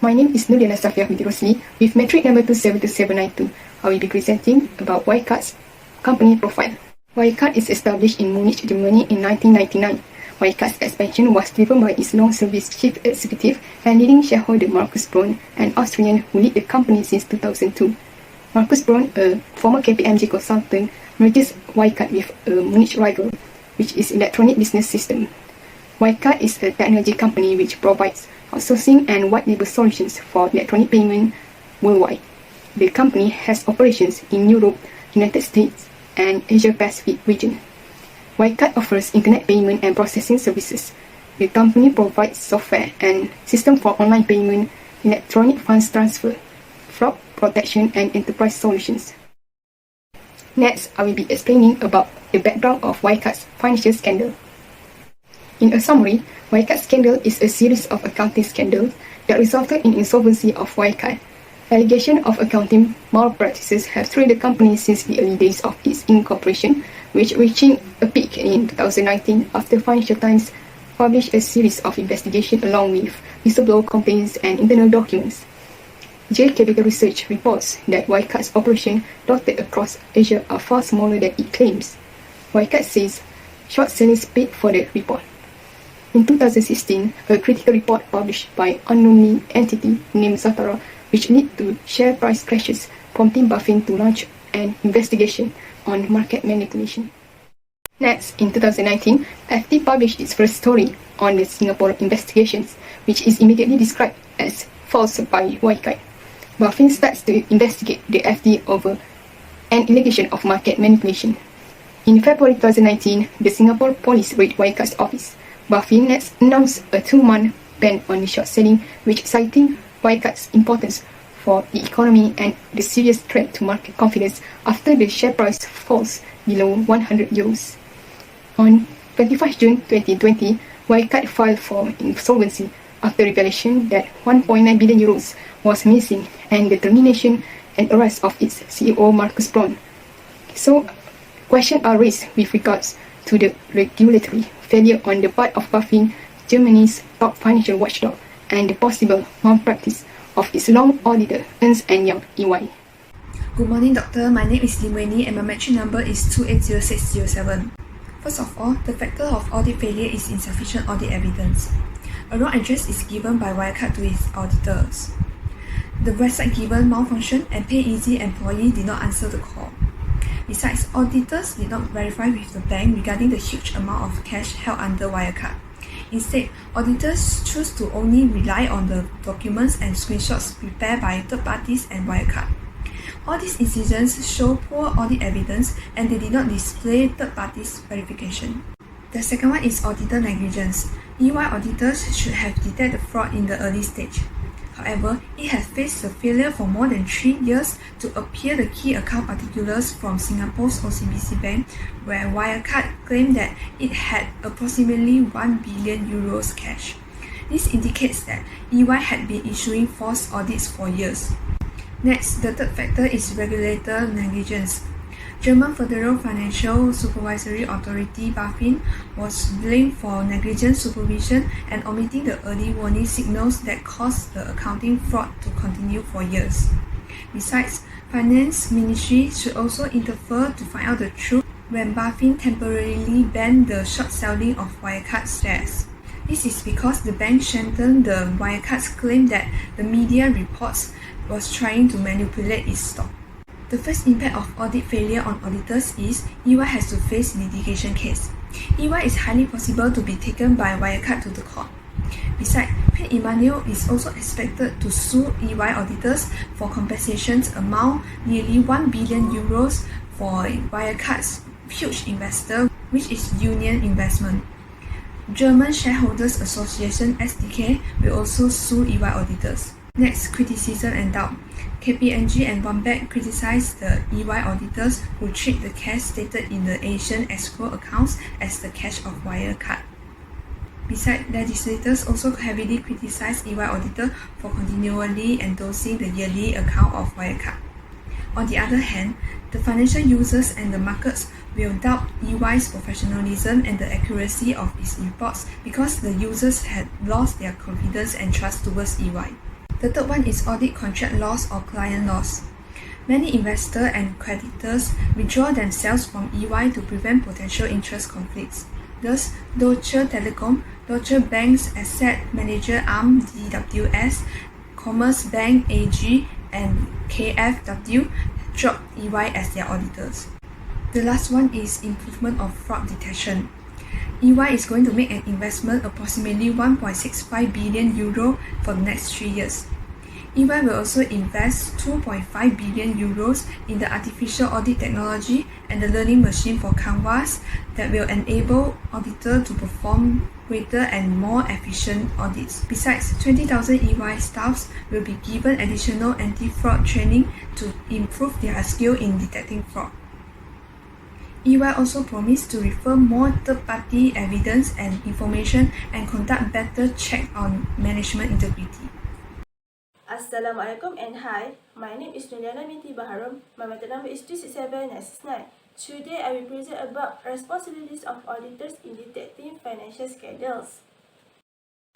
My name is Nuliana Safia Rosli with metric number 272792. I will be presenting about Wirecard's company profile. Wirecard is established in Munich, Germany in 1999. Wirecard's expansion was driven by its long-service chief executive and leading shareholder Markus Braun, an Austrian who led the company since 2002. Markus Braun, a former KPMG consultant, merges Wirecard with a Munich rival, which is electronic business system. Wirecard is a technology company which provides outsourcing and white label solutions for electronic payment worldwide. The company has operations in Europe, United States, and Asia Pacific region. Wirecard offers internet payment and processing services. The company provides software and system for online payment, electronic funds transfer, fraud protection, and enterprise solutions. Next, I will be explaining about the background of Wirecard's financial scandal. In a summary, Wirecard scandal is a series of accounting scandals that resulted in insolvency of Wirecard. Allegations of accounting malpractices have thrilled the company since the early days of its incorporation, which reaching a peak in 2019 after Financial Times published a series of investigations along with whistleblower complaints and internal documents. J Capital Research reports that Wirecard's operations dotted across Asia are far smaller than it claims. Wirecard says short sellers paid for the report. In 2016, a critical report published by unknown entity named Zatara, which led to share price crashes, prompting Buffin to launch an investigation on market manipulation. Next, in 2019, FT published its first story on the Singapore investigations, which is immediately described as false by Wirecard. Buffin starts to investigate the FT over an allegation of market manipulation. In February 2019, the Singapore police raided Wirecard's office. Buffin next announced a 2-month ban on the short selling, which citing Wirecard's importance for the economy and the serious threat to market confidence after the share price falls below 100 euros. On 25 June 2020, Wirecard filed for insolvency after revelation that 1.9 billion euros was missing and the termination and arrest of its CEO Markus Braun. So, questions are raised with regards to the regulatory failure on the part of Buffin, Germany's top financial watchdog, and the possible malpractice of its long auditor, Ernst & Young, EY. Good morning, Doctor. My name is Limweni and my metric number is 280607. First of all, the factor of audit failure is insufficient audit evidence. A wrong address is given by Wirecard to its auditors. The website given malfunctioned and PayEasy employee did not answer the call. Besides, auditors did not verify with the bank regarding the huge amount of cash held under Wirecard. Instead, auditors choose to only rely on the documents and screenshots prepared by third parties and Wirecard. All these incidents show poor audit evidence and they did not display third parties' verification. The second one is auditor negligence. EY auditors should have detected fraud in the early stage. However, it has faced a failure for more than 3 years to appear the key account particulars from Singapore's OCBC Bank, where Wirecard claimed that it had approximately 1 billion euros cash. This indicates that EY had been issuing false audits for years. Next, the third factor is regulator negligence. German Federal Financial Supervisory Authority BaFin was blamed for negligent supervision and omitting the early warning signals that caused the accounting fraud to continue for years. Besides, Finance Ministry should also interfere to find out the truth when BaFin temporarily banned the short selling of Wirecard shares. This is because the bank strengthened the Wirecard's claim that the media reports was trying to manipulate its stock. The first impact of audit failure on auditors is EY has to face litigation case. EY is highly possible to be taken by Wirecard to the court. Besides, Pay Emmanuel is also expected to sue EY auditors for compensations amount nearly 1 billion euros for Wirecard's huge investor, which is Union Investment. German Shareholders Association (SDK) will also sue EY auditors. Next, criticism and doubt. KPMG and Wombat criticized the EY auditors who treat the cash stated in the Asian escrow accounts as the cash of Wirecard. Besides, legislators also heavily criticized EY auditor for continually endorsing the yearly account of Wirecard. On the other hand, the financial users and the markets will doubt EY's professionalism and the accuracy of its reports because the users had lost their confidence and trust towards EY. The third one is audit contract loss or client loss. Many investors and creditors withdraw themselves from EY to prevent potential interest conflicts. Thus, Deutsche Telekom, Deutsche Bank's asset manager arm DWS, Commerzbank AG, and KfW dropped EY as their auditors. The last one is improvement of fraud detection. EY is going to make an investment approximately 1.65 billion euro for the next 3 years. EY will also invest 2.5 billion euros in the artificial audit technology and the learning machine for Canvas that will enable auditors to perform greater and more efficient audits. Besides, 20,000 EY staffs will be given additional anti-fraud training to improve their skill in detecting fraud. EY also promised to refer more third-party evidence and information and conduct better check on management integrity. Assalamualaikum and hi, my name is Nuliana Binti Baharum. My matter number is 367969. Today I will present about responsibilities of auditors in detecting financial scandals.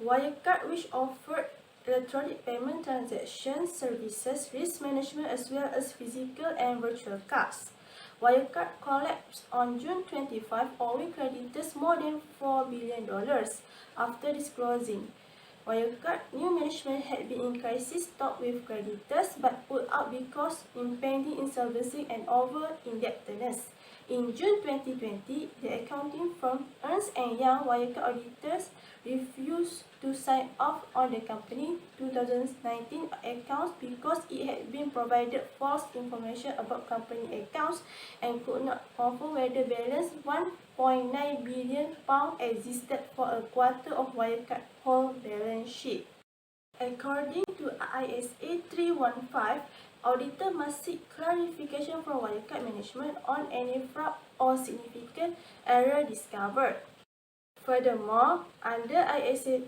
Wirecard, which offered electronic payment transaction services, risk management as well as physical and virtual cards. Wirecard collapsed on June 25, owing creditors more than $4 billion after disclosing. Wirecard new management had been in crisis talk with creditors but pulled out because impending insolvency and over-indebtedness. In June 2020, the accounting firm Ernst & Young Wirecard auditors refused to sign off on the company 2019 accounts because it had been provided false information about company accounts and could not confirm whether balance £1.9 billion existed for a quarter of Wirecard whole balance sheet. According to ISA 315, auditor must seek clarification from Wirecard management on any fraud or significant error discovered. Furthermore, under ISA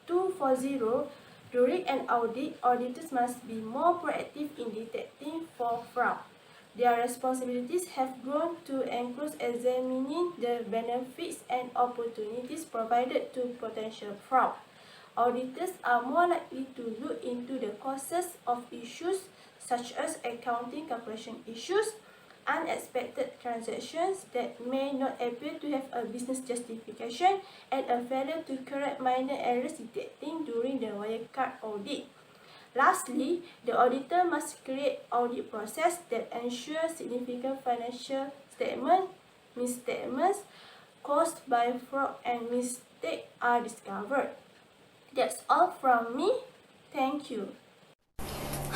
240, during an audit, auditors must be more proactive in detecting for fraud. Their responsibilities have grown to include examining the benefits and opportunities provided to potential fraud. Auditors are more likely to look into the causes of issues such as accounting calculation issues, unexpected transactions that may not appear to have a business justification, and a failure to correct minor errors detected during the Wirecard audit. Lastly, the auditor must create audit process that ensure significant financial misstatements caused by fraud and mistakes are discovered. That's all from me. Thank you.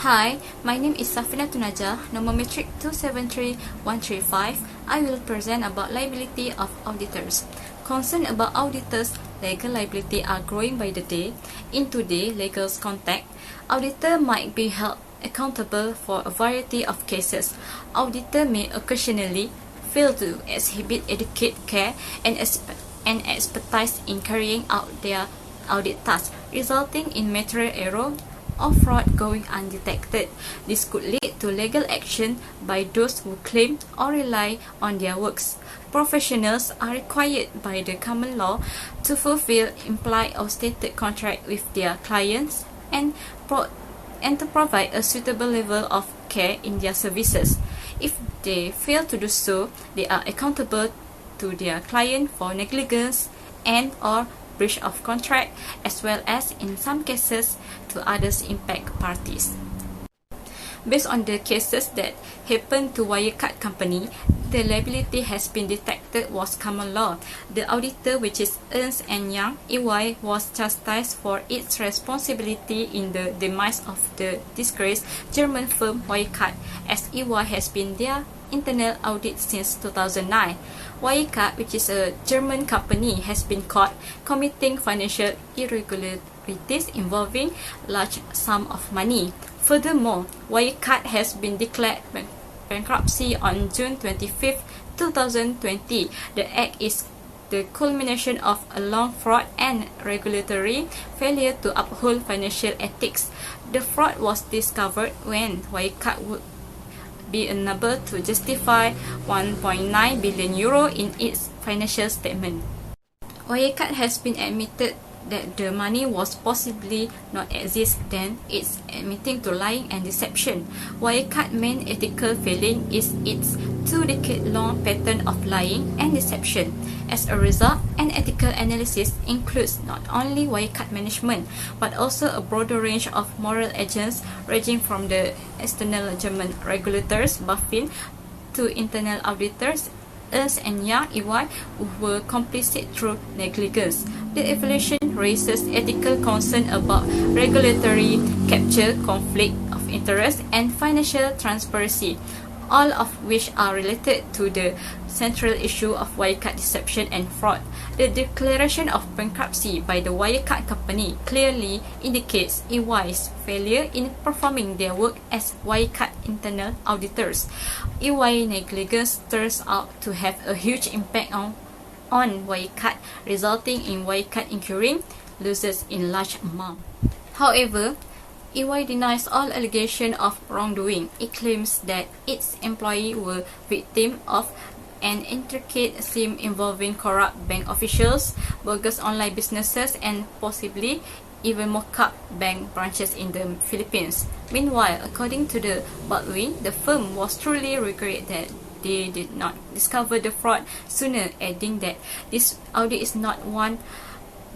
Hi, my name is Safina Tunaja, number metric 273135. I will present about liability of auditors. Concern about auditors, legal liability are growing by the day. In today's legal context, auditor might be held accountable for a variety of cases. Auditor may occasionally fail to exhibit adequate care and expertise in carrying out their audit tasks, resulting in material error or fraud going undetected. This could lead to legal action by those who claim or rely on their works. Professionals are required by the common law to fulfill implied or stated contract with their clients and to provide a suitable level of care in their services. If they fail to do so, they are accountable to their client for negligence and or breach of contract, as well as in some cases to others impact parties. Based on the cases that happened to Wirecard company, the liability has been detected was common law. The auditor, which is Ernst & Young, EY, was chastised for its responsibility in the demise of the disgraced German firm Wirecard, as EY has been their internal audit since 2009. Wirecard, which is a German company, has been caught committing financial irregularities involving large sum of money. Furthermore, Wirecard has been declared bankruptcy on June 25, 2020. The act is the culmination of a long fraud and regulatory failure to uphold financial ethics. The fraud was discovered when Wirecard would be unable to justify 1.9 billion euro in its financial statement. Wirecard has been admitted that the money was possibly not exist, then it's admitting to lying and deception. Wirecard's main ethical failing is its 2-decade-long pattern of lying and deception. As a result, an ethical analysis includes not only Wirecard management, but also a broader range of moral agents ranging from the external German regulators, BaFin, to internal auditors, Ernst and Young (EY), who were complicit through negligence. The evaluation raises ethical concern about regulatory capture, conflict of interest, and financial transparency, all of which are related to the central issue of Wirecard deception and fraud. The declaration of bankruptcy by the Wirecard company clearly indicates EY's failure in performing their work as Wirecard internal auditors. EY negligence turns out to have a huge impact on Wirecard, resulting in Wirecard incurring losses in large amount. However, EY denies all allegations of wrongdoing. It claims that its employees were victims of an intricate scheme involving corrupt bank officials, bogus online businesses, and possibly even mock-up bank branches in the Philippines. Meanwhile, according to the Baldwin, the firm was truly regret that they did not discover the fraud sooner, adding that this audit is not one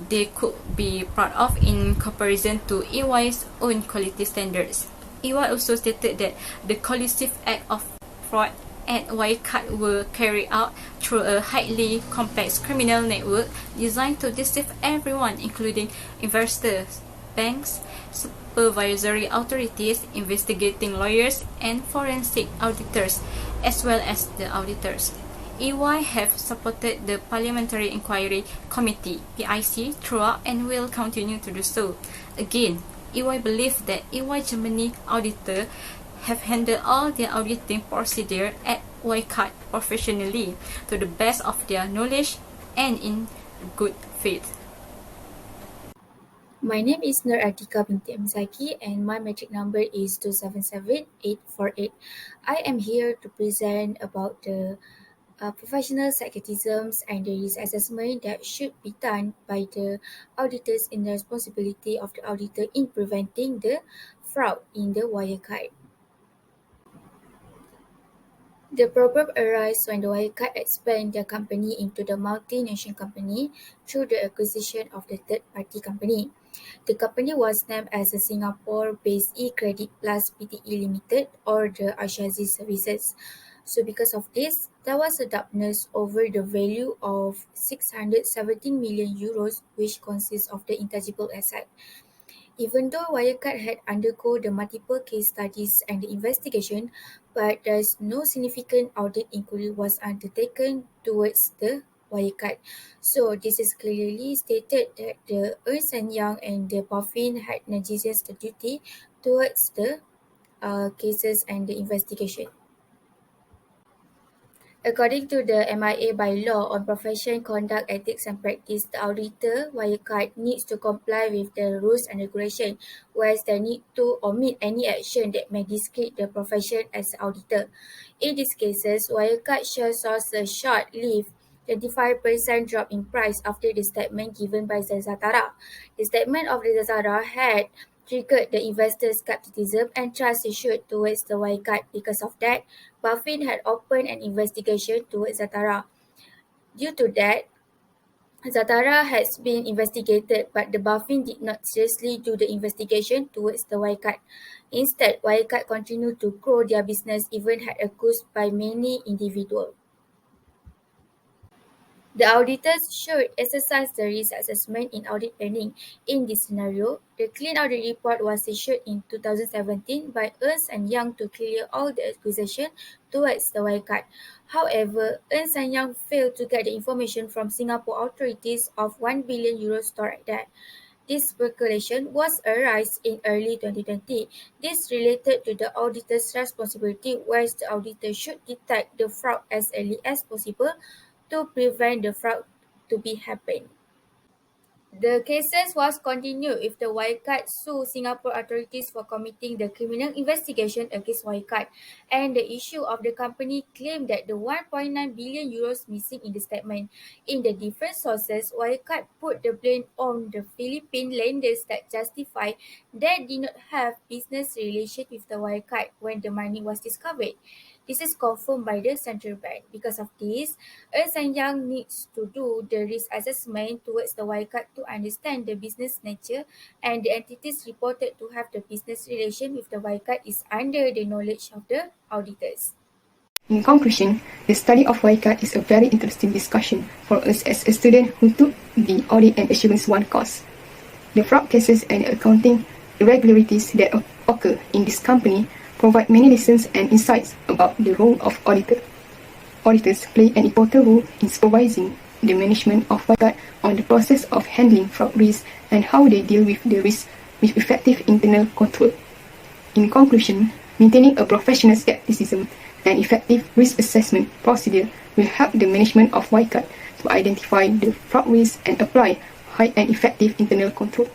they could be proud of in comparison to EY's own quality standards. EY also stated that the collusive act of fraud at Wirecard were carried out through a highly complex criminal network designed to deceive everyone, including investors, banks, supervisory authorities, investigating lawyers, and forensic auditors, as well as the auditors. EY have supported the Parliamentary Inquiry Committee (PIC) throughout and will continue to do so. Again, EY believes that EY Germany auditor have handled all their auditing procedure at Wirecard professionally, to the best of their knowledge and in good faith. My name is Nur Atika binti Amzaki and my metric number is 277848. I am here to present about the professional skepticisms and the risk assessment that should be done by the auditors in the responsibility of the auditor in preventing the fraud in the Wirecard. The problem arises when the Wirecard expand their company into the multinational company through the acquisition of the third-party company. The company was named as a Singapore-based e-Credit Plus Pte Limited or the Ashazi Services. So because of this, there was a darkness over the value of 617 million euros, which consists of the intangible asset. Even though Wirecard had undergone the multiple case studies and the investigation, but there's no significant audit inquiry was undertaken towards the Wirecard. So this is clearly stated that the Ernst and Young and the BaFin had negligence the duty towards the cases and the investigation. According to the MIA bylaw on profession conduct, ethics and practice, the auditor, Wirecard, needs to comply with the rules and regulation, whereas they need to omit any action that may discredit the profession as auditor. In these cases, Wirecard share source a short-lived 25% drop in price after the statement given by Zazatara. The statement of the Zazatara had triggered the investors' skepticism and trust issued towards the Wirecard. Because of that, BaFin had opened an investigation towards Zatara. Due to that, Zatara has been investigated, but the BaFin did not seriously do the investigation towards the Wirecard. Instead, Wirecard continued to grow their business, even had accused by many individuals. The auditors should exercise the risk assessment in audit planning. In this scenario, the clean audit report was issued in 2017 by Ernst and Young to clear all the accusations towards the Wirecard. However, Ernst and Young failed to get the information from Singapore authorities of 1 billion euros stored at that. This speculation was arise in early 2020. This related to the auditor's responsibility, whereas the auditor should detect the fraud as early as possible to prevent the fraud to be happen. The cases was continued with the Wirecard sue Singapore authorities for committing the criminal investigation against Wirecard, and the issue of the company claimed that the 1.9 billion euros missing in the statement. In the different sources, Wirecard put the blame on the Philippine lenders that justify that did not have business relation with the Wirecard when the money was discovered. This is confirmed by the central bank. Because of this, Ernst & Young needs to do the risk assessment towards the Wirecard to understand the business nature, and the entities reported to have the business relation with the Wirecard is under the knowledge of the auditors. In conclusion, the study of Wirecard is a very interesting discussion for us as a student who took the Audit and Assurance 1 course. The fraud cases and accounting irregularities that occur in this company provide many lessons and insights about the role of auditor. Auditors play an important role in supervising the management of Wirecard on the process of handling fraud risk and how they deal with the risk with effective internal control. In conclusion, maintaining a professional skepticism and effective risk assessment procedure will help the management of Wirecard to identify the fraud risk and apply high and effective internal control.